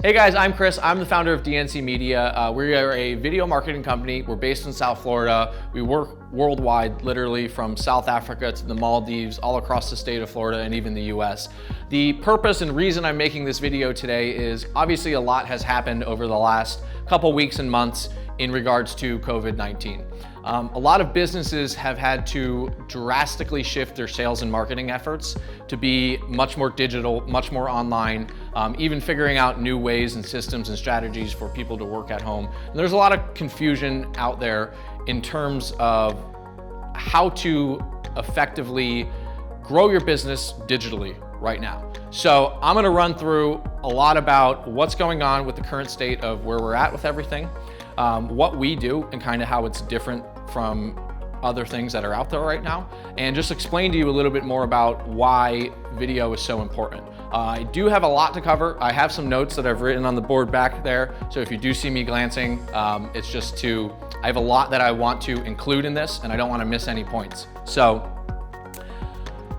Hey guys, I'm Chris. I'm the founder of DNC Media. We are a video marketing company. We're based in South Florida. We work worldwide, literally from South Africa to the Maldives, all across the state of Florida and even the US. The purpose and reason I'm making this video today is obviously a lot has happened over the last couple weeks and months in regards to COVID-19. A lot of businesses have had to drastically shift their sales and marketing efforts to be much more digital, much more online, even figuring out new ways and systems and strategies for people to work at home. And there's a lot of confusion out there in terms of how to effectively grow your business digitally right now. So I'm gonna run through a lot about what's going on with the current state of where we're at with everything, what we do and kind of how it's different from other things that are out there right now, and just explain to you a little bit more about why video is so important. I do have a lot to cover. I have some notes that I've written on the board back there, so if you do see me glancing, it's just I have a lot that I want to include in this and I don't want to miss any points. So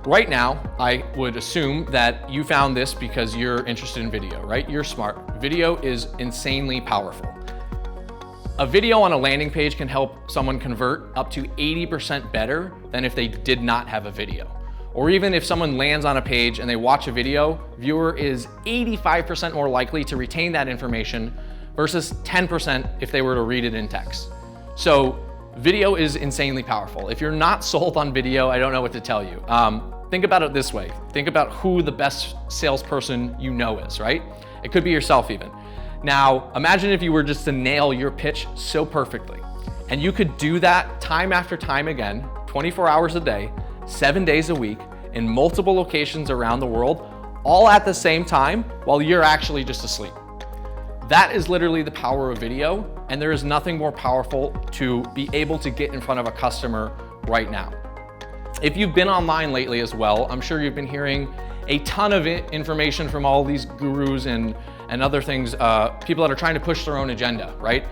right now, I would assume that you found this because you're interested in video, right? You're smart. Video is insanely powerful. A video on a landing page can help someone convert up to 80% better than if they did not have a video. Or even if someone lands on a page and they watch a video, viewer is 85% more likely to retain that information versus 10% if they were to read it in text. So video is insanely powerful. If you're not sold on video, I don't know what to tell you. Think about it this way. Think about who the best salesperson you know is, right? It could be yourself even. Now, imagine if you were just to nail your pitch so perfectly, and you could do that time after time again, 24 hours a day, 7 days a week, in multiple locations around the world, all at the same time while you're actually just asleep. That is literally the power of video, and there is nothing more powerful to be able to get in front of a customer right now. If you've been online lately as well, I'm sure you've been hearing a ton of information from all these gurus and other things, people that are trying to push their own agenda, right?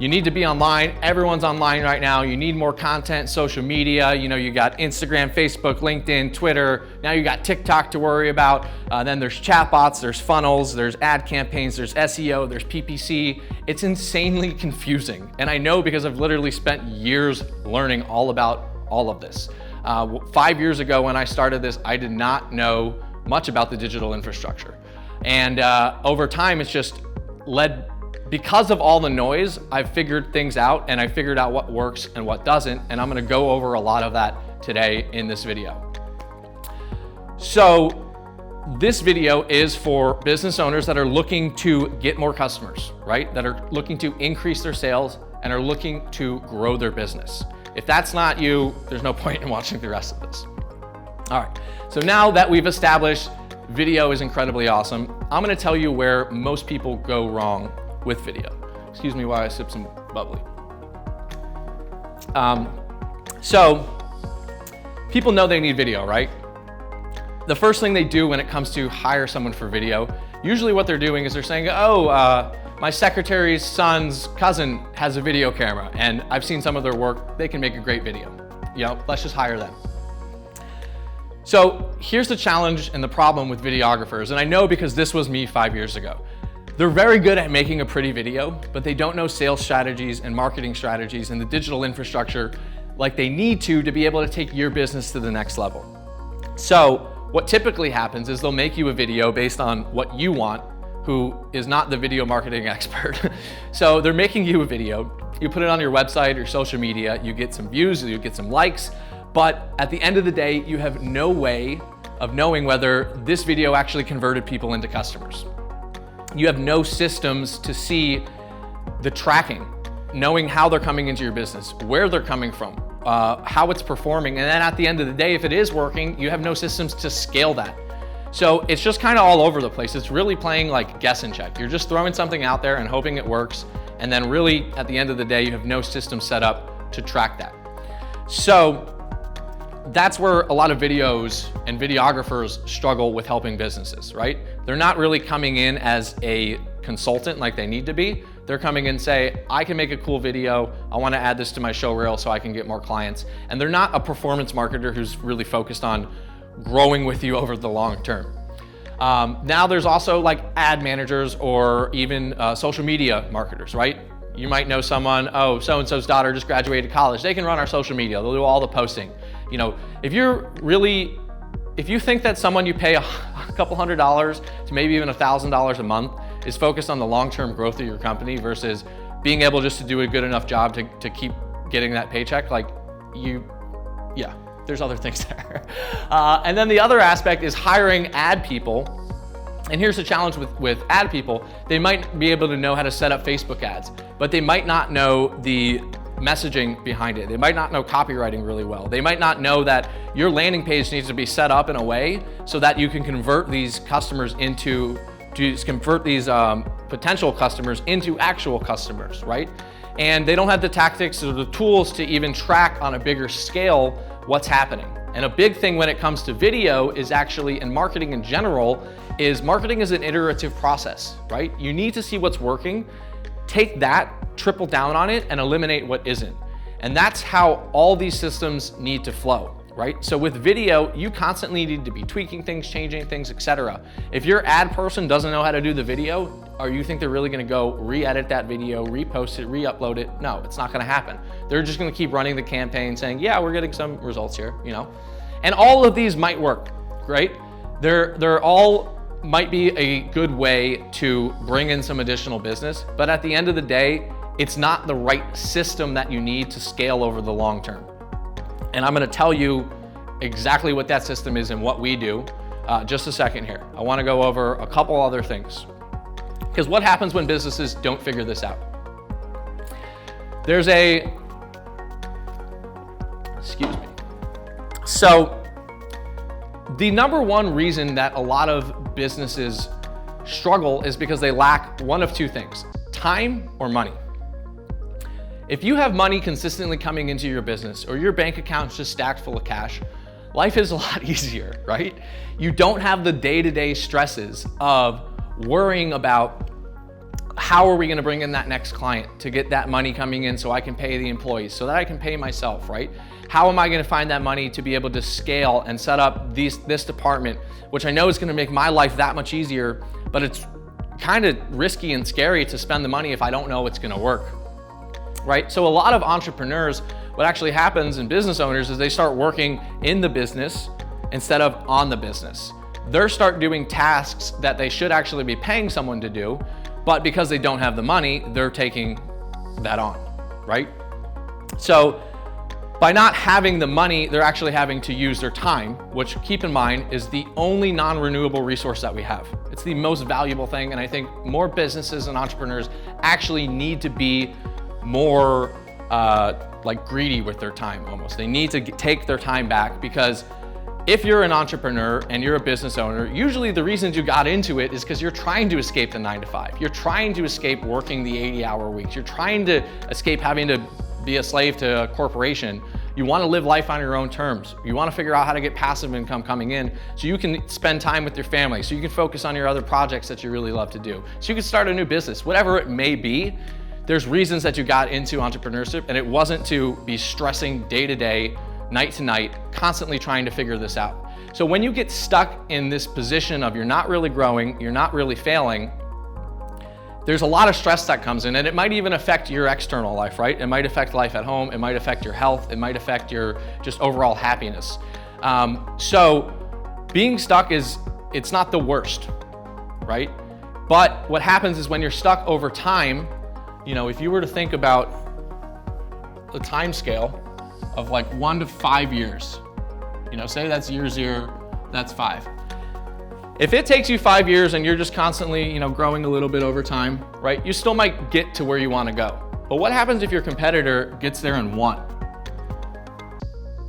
You need to be online. Everyone's online right now. You need more content, social media. You know, you got Instagram, Facebook, LinkedIn, Twitter. Now you got TikTok to worry about. Then there's chatbots, there's funnels, there's ad campaigns, there's SEO, there's PPC. It's insanely confusing. And I know because I've literally spent years learning all about all of this. 5 years ago when I started this, I did not know much about the digital infrastructure. And over time, it's just led, because of all the noise, I've figured things out and I figured out what works and what doesn't. And I'm gonna go over a lot of that today in this video. So this video is for business owners that are looking to get more customers, right? That are looking to increase their sales and are looking to grow their business. If that's not you, there's no point in watching the rest of this. All right, so now that we've established video is incredibly awesome, I'm gonna tell you where most people go wrong with video. Excuse me while I sip some bubbly. So people know they need video, right? The first thing they do when it comes to hire someone for video, usually what they're doing is they're saying, my secretary's son's cousin has a video camera and I've seen some of their work, they can make a great video. You know, let's just hire them. So here's the challenge and the problem with videographers, and I know because this was me 5 years ago. They're very good at making a pretty video, but they don't know sales strategies and marketing strategies and the digital infrastructure like they need to be able to take your business to the next level. So what typically happens is they'll make you a video based on what you want, who is not the video marketing expert. So they're making you a video, you put it on your website or social media, you get some views, you get some likes, but at the end of the day, you have no way of knowing whether this video actually converted people into customers. You have no systems to see the tracking, knowing how they're coming into your business, where they're coming from, how it's performing, and then at the end of the day, if it is working, you have no systems to scale that. So it's just kind of all over the place. It's really playing like guess and check. You're just throwing something out there and hoping it works, and then really at the end of the day, you have no system set up to track that. So that's where a lot of videos and videographers struggle with helping businesses, right? They're not really coming in as a consultant like they need to be. They're coming in and say, I can make a cool video. I want to add this to my show reel so I can get more clients. And they're not a performance marketer who's really focused on growing with you over the long term. Now there's also like ad managers or even social media marketers, right? You might know someone, oh, so-and-so's daughter just graduated college. They can run our social media. They'll do all the posting. You know, if you think that someone you pay a couple $100s to maybe even $1,000 a month is focused on the long-term growth of your company versus being able just to do a good enough job to keep getting that paycheck, like yeah, there's other things there. And then the other aspect is hiring ad people. And here's the challenge with ad people. They might be able to know how to set up Facebook ads, but they might not know the messaging behind it. They might not know copywriting really well. They might not know that your landing page needs to be set up in a way so that you can convert these customers potential customers into actual customers, right? And they don't have the tactics or the tools to even track on a bigger scale what's happening. And a big thing when it comes to video is actually, in marketing in general, is marketing is an iterative process, right? You need to see what's working, take that, triple down on it, and eliminate what isn't. And that's how all these systems need to flow, right? So with video, you constantly need to be tweaking things, changing things, etc. If your ad person doesn't know how to do the video, or you think they're really gonna go re-edit that video, repost it, re-upload it, no, it's not gonna happen. They're just gonna keep running the campaign saying, yeah, we're getting some results here, you know? And all of these might work, right? They're all might be a good way to bring in some additional business, but at the end of the day, it's not the right system that you need to scale over the long term. And I'm gonna tell you exactly what that system is and what we do. Just a second here. I wanna go over a couple other things. Because what happens when businesses don't figure this out? Excuse me. So, the number one reason that a lot of businesses struggle is because they lack one of two things: time or money. If you have money consistently coming into your business or your bank account's just stacked full of cash, life is a lot easier, right? You don't have the day-to-day stresses of worrying about how are we gonna bring in that next client to get that money coming in so I can pay the employees, so that I can pay myself, right? How am I gonna find that money to be able to scale and set up this department, which I know is gonna make my life that much easier, but it's kind of risky and scary to spend the money if I don't know it's gonna work, right? So a lot of entrepreneurs, what actually happens in business owners is they start working in the business instead of on the business. They start doing tasks that they should actually be paying someone to do, but because they don't have the money, they're taking that on, right? So by not having the money, they're actually having to use their time, which, keep in mind, is the only non-renewable resource that we have. It's the most valuable thing, and I think more businesses and entrepreneurs actually need to be more like greedy with their time almost. They need to take their time back, because if you're an entrepreneur and you're a business owner, usually the reasons you got into it is because you're trying to escape the 9-to-5. You're trying to escape working the 80-hour weeks. You're trying to escape having to be a slave to a corporation. You want to live life on your own terms. You want to figure out how to get passive income coming in so you can spend time with your family, so you can focus on your other projects that you really love to do, so you can start a new business, whatever it may be. There's reasons that you got into entrepreneurship, and it wasn't to be stressing day to day, night to night, constantly trying to figure this out. So when you get stuck in this position of you're not really growing, you're not really failing, there's a lot of stress that comes in, and it might even affect your external life, right? It might affect life at home, it might affect your health, it might affect your just overall happiness. So being stuck it's not the worst, right? But what happens is when you're stuck over time, you know, if you were to think about the time scale of like 1 to 5 years, you know, say that's year 0, that's 5. If it takes you 5 years and you're just constantly, you know, growing a little bit over time, right, you still might get to where you want to go. But what happens if your competitor gets there in 1?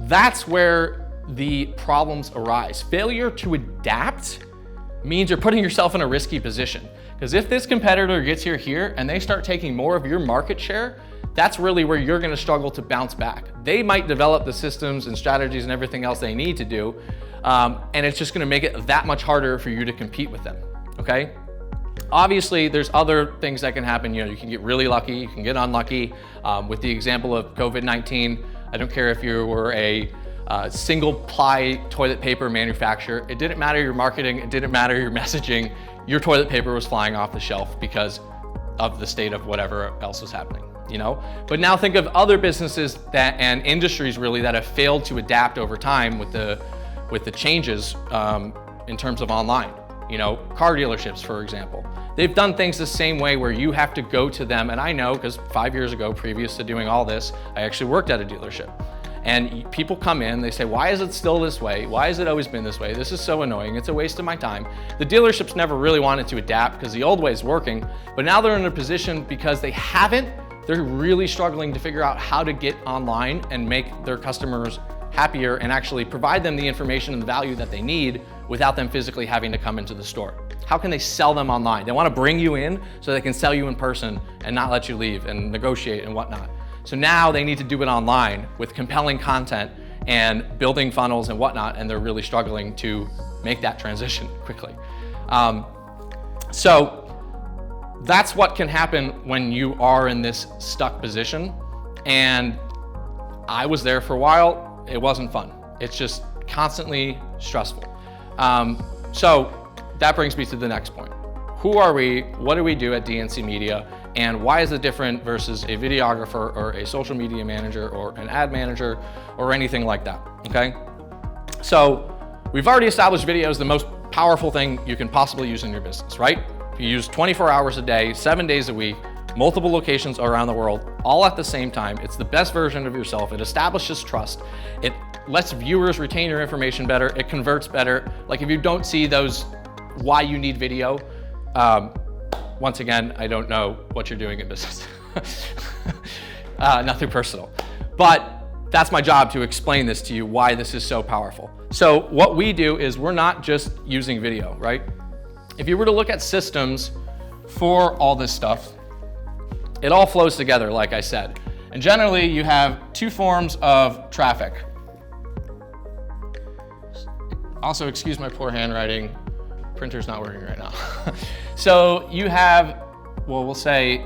That's where the problems arise. Failure to adapt means you're putting yourself in a risky position. Because if this competitor gets here and they start taking more of your market share, that's really where you're going to struggle to bounce back. They might develop the systems and strategies and everything else they need to do, and it's just going to make it that much harder for you to compete with them, okay? Obviously, there's other things that can happen. You know, you can get really lucky, you can get unlucky. With the example of COVID-19, I don't care if you were a single ply toilet paper manufacturer. It didn't matter your marketing, it didn't matter your messaging, your toilet paper was flying off the shelf because of the state of whatever else was happening, you know? But now think of other businesses and industries really that have failed to adapt over time with the changes in terms of online. You know, car dealerships, for example. They've done things the same way where you have to go to them, and I know because 5 years ago, previous to doing all this, I actually worked at a dealership. And people come in, they say, why is it still this way? Why has it always been this way? This is so annoying, it's a waste of my time. The dealerships never really wanted to adapt because the old way is working, but now they're in a position because they haven't, they're really struggling to figure out how to get online and make their customers happier and actually provide them the information and the value that they need without them physically having to come into the store. How can they sell them online? They want to bring you in so they can sell you in person and not let you leave and negotiate and whatnot. So now they need to do it online with compelling content and building funnels and whatnot, and they're really struggling to make that transition quickly. So that's what can happen when you are in this stuck position. And I was there for a while. It wasn't fun. It's just constantly stressful. So that brings me to the next point. Who are we? What do we do at DNC Media? And why is it different versus a videographer or a social media manager or an ad manager or anything like that, okay? So we've already established video is the most powerful thing you can possibly use in your business, right? You use 24 hours a day, 7 days a week, multiple locations around the world, all at the same time. It's the best version of yourself. It establishes trust. It lets viewers retain your information better. It converts better. Like if you don't see those why you need video, once again, I don't know what you're doing in business. Nothing personal. But that's my job to explain this to you, why this is so powerful. So what we do is we're not just using video, right? If you were to look at systems for all this stuff, it all flows together, like I said. And generally, you have two forms of traffic. Also, excuse my poor handwriting. Printer's not working right now. So you have, well, we'll say,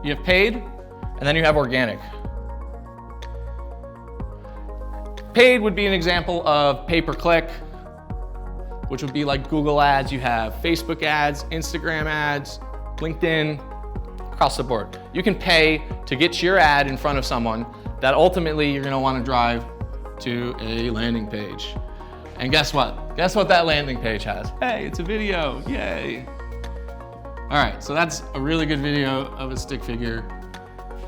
you have paid, and then you have organic. Paid would be an example of pay-per-click, which would be like Google ads. You have Facebook ads, Instagram ads, LinkedIn, across the board. You can pay to get your ad in front of someone that ultimately you're gonna wanna drive to a landing page. And guess what? Guess what that landing page has? Hey, it's a video, yay. All right, so that's a really good video of a stick figure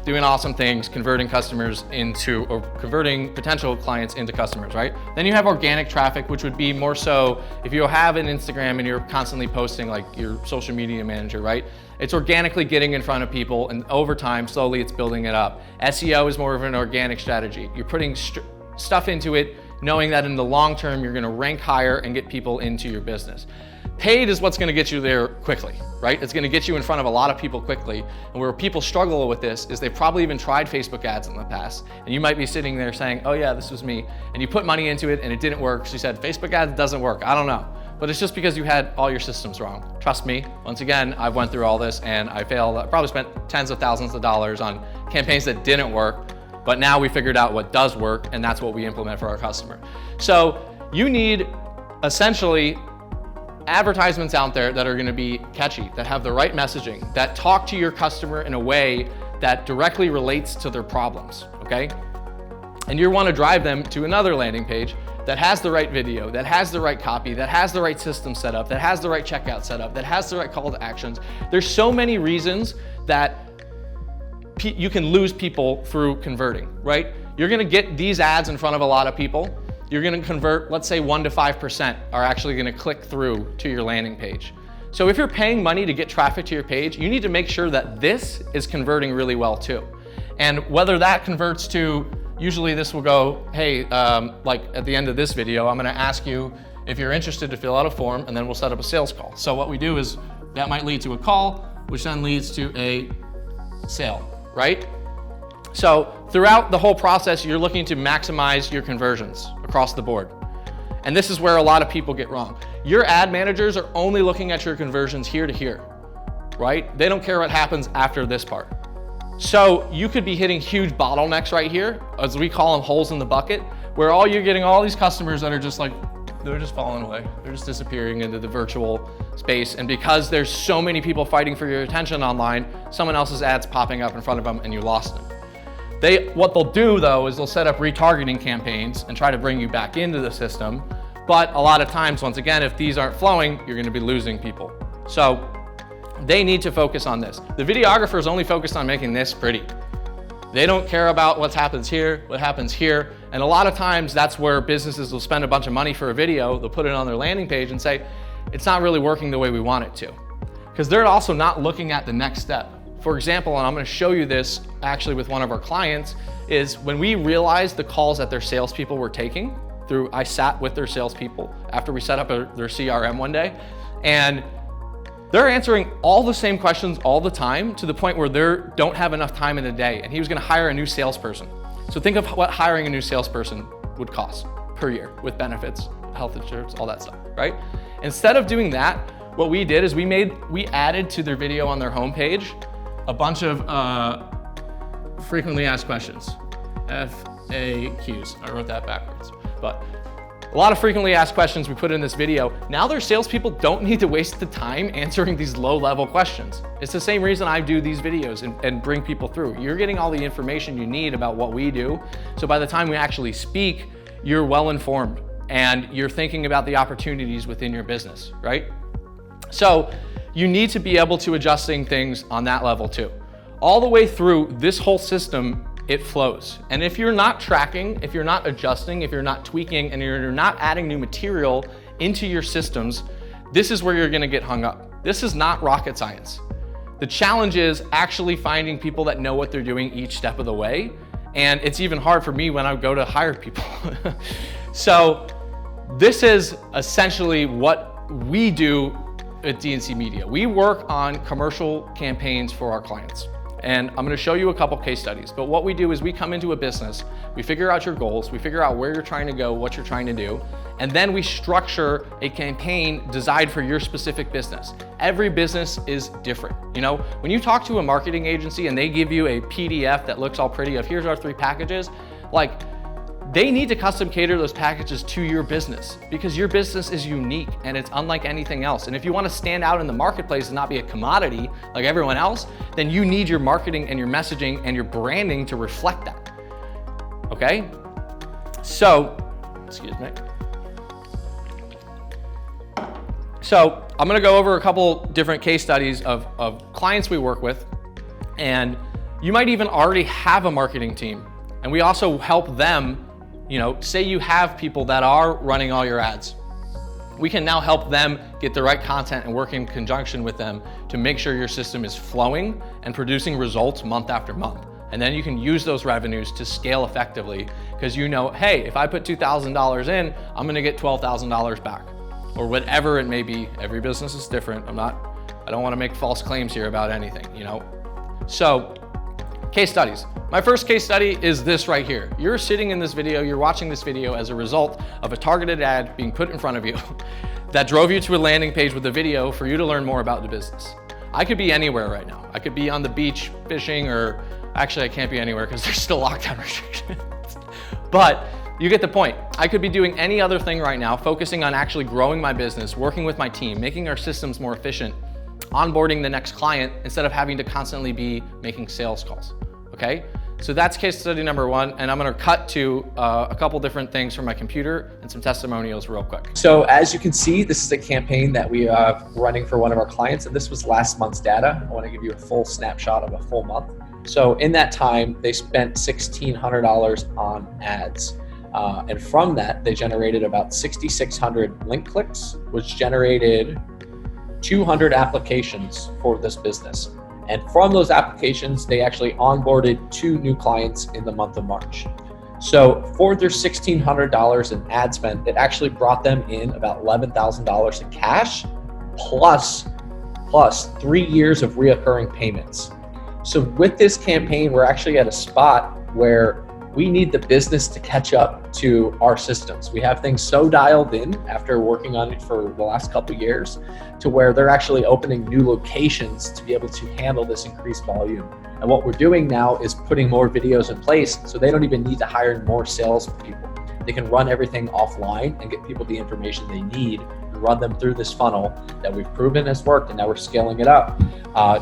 doing awesome things, converting customers into, or converting potential clients into customers, right? Then you have organic traffic, which would be more so if you have an Instagram and you're constantly posting like your social media manager, right? It's organically getting in front of people, and over time, slowly it's building it up. SEO is more of an organic strategy. You're putting stuff into it, knowing that in the long term, you're gonna rank higher and get people into your business. Paid is what's gonna get you there quickly, right? It's gonna get you in front of a lot of people quickly. And where people struggle with this is they've probably even tried Facebook ads in the past. And you might be sitting there saying, oh yeah, this was me. And you put money into it and it didn't work. So you said, Facebook ads doesn't work, I don't know. But it's just because you had all your systems wrong. Trust me, once again, I've went through all this and I failed. I probably spent tens of thousands of dollars on campaigns that didn't work. But now we figured out what does work, and that's what we implement for our customer. So you need essentially advertisements out there that are gonna be catchy, that have the right messaging, that talk to your customer in a way that directly relates to their problems, okay? And you wanna drive them to another landing page that has the right video, that has the right copy, that has the right system set up, that has the right checkout set up, that has the right call to actions. There's so many reasons that you can lose people through converting, right? You're gonna get these ads in front of a lot of people. You're gonna convert, let's say 1 to 5% are actually gonna click through to your landing page. So if you're paying money to get traffic to your page, you need to make sure that this is converting really well too. And whether that converts to, usually this will go, hey, like at the end of this video, I'm gonna ask you if you're interested to fill out a form, and then we'll set up a sales call. So what we do is that might lead to a call, which then leads to a sale. Right? So throughout the whole process, you're looking to maximize your conversions across the board. And this is where a lot of people get wrong. Your ad managers are only looking at your conversions here to here, right? They don't care what happens after this part. So you could be hitting huge bottlenecks right here, as we call them holes in the bucket, where all you're getting all these customers that are just like, they're just falling away. They're just disappearing into the virtual space. And because there's so many people fighting for your attention online, someone else's ad's popping up in front of them and you lost them. What they'll do though is they'll set up retargeting campaigns and try to bring you back into the system. But a lot of times, once again, if these aren't flowing, you're gonna be losing people. So they need to focus on this. The videographers only focused on making this pretty. They don't care about what happens here, and a lot of times that's where businesses will spend a bunch of money for a video, they'll put it on their landing page and say, it's not really working the way we want it to. Because they're also not looking at the next step. For example, and I'm gonna show you this actually with one of our clients, is when we realized the calls that their salespeople were taking I sat with their salespeople after we set up their CRM one day, and they're answering all the same questions all the time to the point where they don't have enough time in a day, and he was gonna hire a new salesperson. So think of what hiring a new salesperson would cost per year with benefits, health insurance, all that stuff, right? Instead of doing that, what we did is we added to their video on their homepage a bunch of frequently asked questions, FAQs. I wrote that backwards, but a lot of frequently asked questions we put in this video. Now their salespeople don't need to waste the time answering these low-level questions. It's the same reason I do these videos and bring people through. You're getting all the information you need about what we do. So by the time we actually speak, you're well-informed and you're thinking about the opportunities within your business, right? So you need to be able to adjusting things on that level too. All the way through this whole system, it flows. And if you're not tracking, if you're not adjusting, if you're not tweaking, and you're not adding new material into your systems, this is where you're gonna get hung up. This is not rocket science. The challenge is actually finding people that know what they're doing each step of the way. And it's even hard for me when I go to hire people. So this is essentially what we do at DNC Media. We work on commercial campaigns for our clients. And I'm gonna show you a couple case studies, but what we do is we come into a business, we figure out your goals, we figure out where you're trying to go, what you're trying to do, and then we structure a campaign designed for your specific business. Every business is different. You know, when you talk to a marketing agency and they give you a PDF that looks all pretty of here's our 3 packages, like they need to custom cater those packages to your business because your business is unique and it's unlike anything else. And if you want to stand out in the marketplace and not be a commodity like everyone else, then you need your marketing and your messaging and your branding to reflect that. Okay? So, excuse me. So I'm going to go over a couple different case studies of clients we work with, and you might even already have a marketing team. And we also help them. You know, say you have people that are running all your ads. We can now help them get the right content and work in conjunction with them to make sure your system is flowing and producing results month after month. And then you can use those revenues to scale effectively because you know, hey, if I put $2,000 in, I'm gonna get $12,000 back or whatever it may be. Every business is different. I don't wanna make false claims here about anything, you know? So, case studies. My first case study is this right here. You're sitting in this video, you're watching this video as a result of a targeted ad being put in front of you that drove you to a landing page with a video for you to learn more about the business. I could be anywhere right now. I could be on the beach fishing, or actually I can't be anywhere because there's still lockdown restrictions. But you get the point. I could be doing any other thing right now, focusing on actually growing my business, working with my team, making our systems more efficient, onboarding the next client instead of having to constantly be making sales calls, okay? So that's case study number 1, and I'm gonna cut to a couple different things from my computer and some testimonials real quick. So as you can see, this is a campaign that we are running for one of our clients, and this was last month's data. I wanna give you a full snapshot of a full month. So in that time, they spent $1,600 on ads. And from that, they generated about 6,600 link clicks, which generated 200 applications for this business. And from those applications, they actually onboarded 2 new clients in the month of March. So for their $1,600 in ad spend, it actually brought them in about $11,000 in cash, plus 3 years of reoccurring payments. So with this campaign, we're actually at a spot where we need the business to catch up to our systems. We have things so dialed in after working on it for the last couple of years to where they're actually opening new locations to be able to handle this increased volume. And what we're doing now is putting more videos in place so they don't even need to hire more sales people. They can run everything offline and get people the information they need and run them through this funnel that we've proven has worked, and now we're scaling it up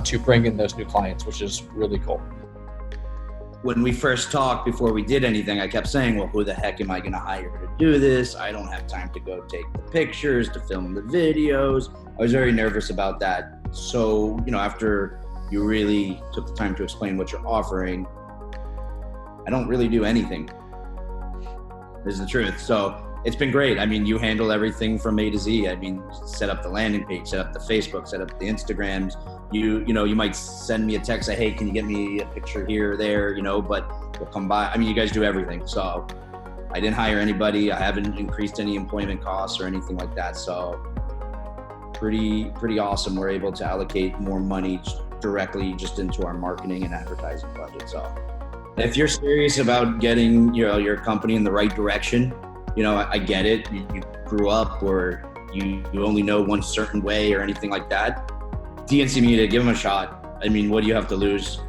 to bring in those new clients, which is really cool. When we first talked, before we did anything, I kept saying, well, who the heck am I going to hire to do this? I don't have time to go take the pictures, to film the videos. I was very nervous about that. So, after you really took the time to explain what you're offering, I don't really do anything. This is the truth. So it's been great. I mean, you handle everything from A to Z. I mean, set up the landing page, set up the Facebook, set up the Instagrams. You might send me a text, say, hey, can you get me a picture here or there, but we'll come by. I mean, you guys do everything. So I didn't hire anybody. I haven't increased any employment costs or anything like that. So pretty awesome. We're able to allocate more money directly just into our marketing and advertising budget. So if you're serious about getting your company in the right direction, I get it. You grew up or you only know one certain way or anything like that. DNC Media, give them a shot. I mean, what do you have to lose?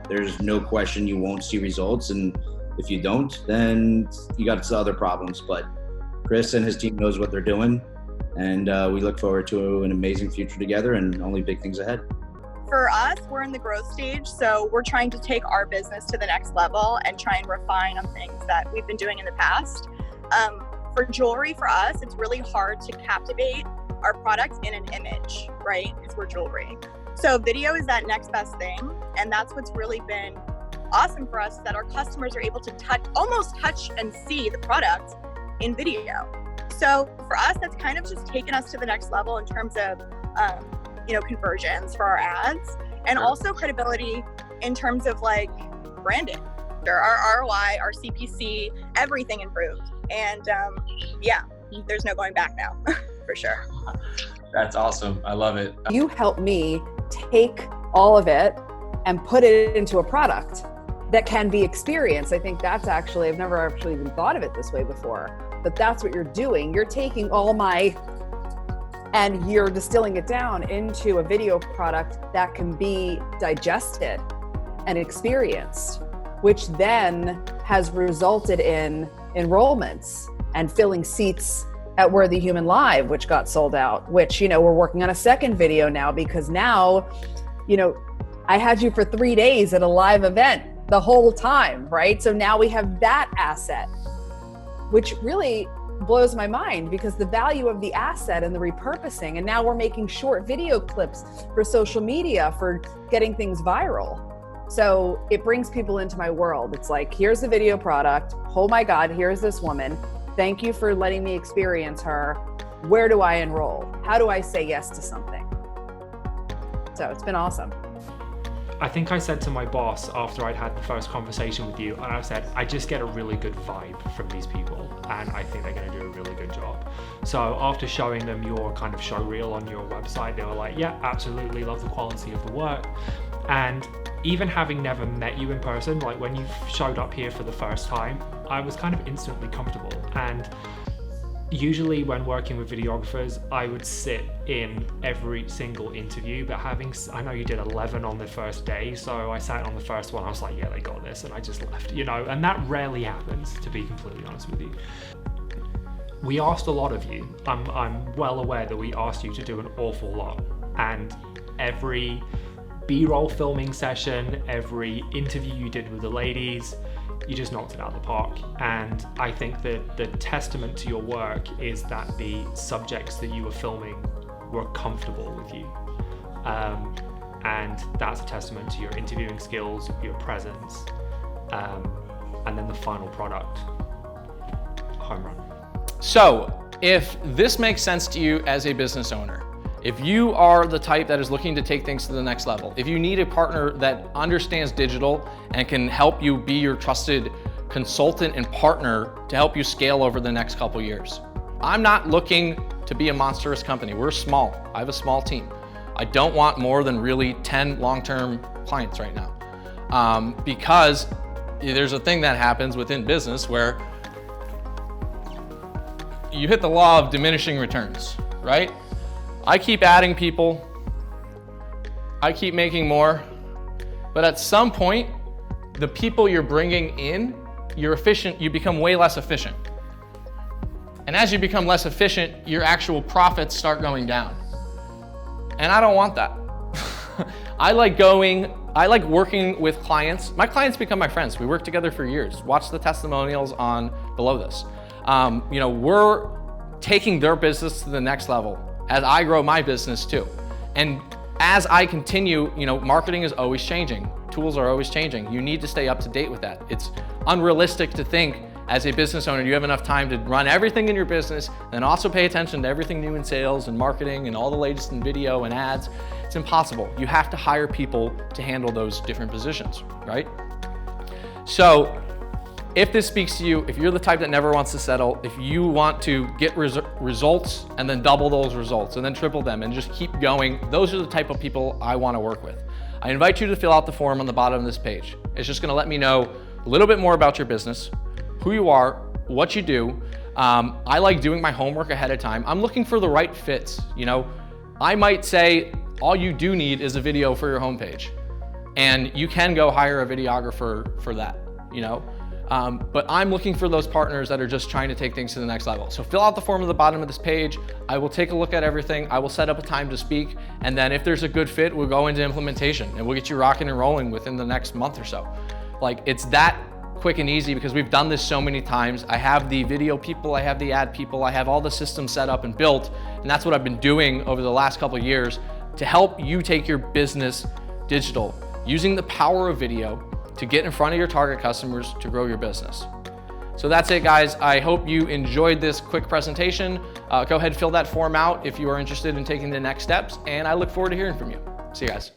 There's no question you won't see results. And if you don't, then you got some other problems. But Chris and his team knows what they're doing. And we look forward to an amazing future together and only big things ahead. For us, we're in the growth stage, so we're trying to take our business to the next level and try and refine on things that we've been doing in the past. For jewelry, for us, it's really hard to captivate our product in an image, right? Because we're jewelry. So video is that next best thing. And that's what's really been awesome for us, that our customers are able to almost touch and see the product in video. So for us, that's kind of just taken us to the next level in terms of, conversions for our ads, and also credibility in terms of like branding. Our ROI, our CPC, everything improved. And there's no going back now, for sure. That's awesome. I love it. You help me take all of it and put it into a product that can be experienced. I think that's I've never actually even thought of it this way before, but that's what you're doing. You're taking and you're distilling it down into a video product that can be digested and experienced, which then has resulted in enrollments and filling seats at Worthy Human Live, which got sold out, which, we're working on a second video now, because now, I had you for 3 days at a live event the whole time, right? So now we have that asset, which really blows my mind, because the value of the asset and the repurposing, and now we're making short video clips for social media for getting things viral. So it brings people into my world. It's like, here's the video product. Oh my God, here's this woman. Thank you for letting me experience her. Where do I enroll? How do I say yes to something? So it's been awesome. I think I said to my boss after I'd had the first conversation with you, and I said, I just get a really good vibe from these people, and I think they're going to do a really good job. So after showing them your kind of show reel on your website, they were like, yeah, absolutely, love the quality of the work. And even having never met you in person, like when you showed up here for the first time, I was kind of instantly comfortable. And usually when working with videographers, I would sit in every single interview, but I know you did 11 on the first day, so I sat on the first one, I was like, yeah, they got this, and I just left, and that rarely happens, to be completely honest with you. We asked a lot of you. I'm well aware that we asked you to do an awful lot, and every B-roll filming session, every interview you did with the ladies, you just knocked it out of the park. And I think that the testament to your work is that the subjects that you were filming were comfortable with you. And that's a testament to your interviewing skills, your presence, and then the final product, home run. So if this makes sense to you as a business owner, if you are the type that is looking to take things to the next level, if you need a partner that understands digital and can help you be your trusted consultant and partner to help you scale over the next couple years. I'm not looking to be a monstrous company. We're small. I have a small team. I don't want more than really 10 long-term clients right now, because there's a thing that happens within business where you hit the law of diminishing returns, right? I keep adding people, I keep making more, but at some point, the people you're bringing in, you become way less efficient. And as you become less efficient, your actual profits start going down. And I don't want that. I like working with clients. My clients become my friends. We work together for years. Watch the testimonials on below this. We're taking their business to the next level as I grow my business too. And as I continue, marketing is always changing. Tools are always changing. You need to stay up to date with that. It's unrealistic to think as a business owner, you have enough time to run everything in your business and also pay attention to everything new in sales and marketing and all the latest in video and ads. It's impossible. You have to hire people to handle those different positions, right? So if this speaks to you, if you're the type that never wants to settle, if you want to get results and then double those results and then triple them and just keep going, those are the type of people I want to work with. I invite you to fill out the form on the bottom of this page. It's just going to let me know a little bit more about your business, who you are, what you do. I like doing my homework ahead of time. I'm looking for the right fits. I might say all you do need is a video for your homepage, and you can go hire a videographer for that. But I'm looking for those partners that are just trying to take things to the next level. So fill out the form at the bottom of this page. I will take a look at everything. I will set up a time to speak. And then if there's a good fit, we'll go into implementation and we'll get you rocking and rolling within the next month or so. It's that quick and easy because we've done this so many times. I have the video people, I have the ad people, I have all the systems set up and built. And that's what I've been doing over the last couple of years to help you take your business digital, using the power of video to get in front of your target customers to grow your business. So that's it, guys. I hope you enjoyed this quick presentation. Go ahead, fill that form out if you are interested in taking the next steps, and I look forward to hearing from you. See you guys.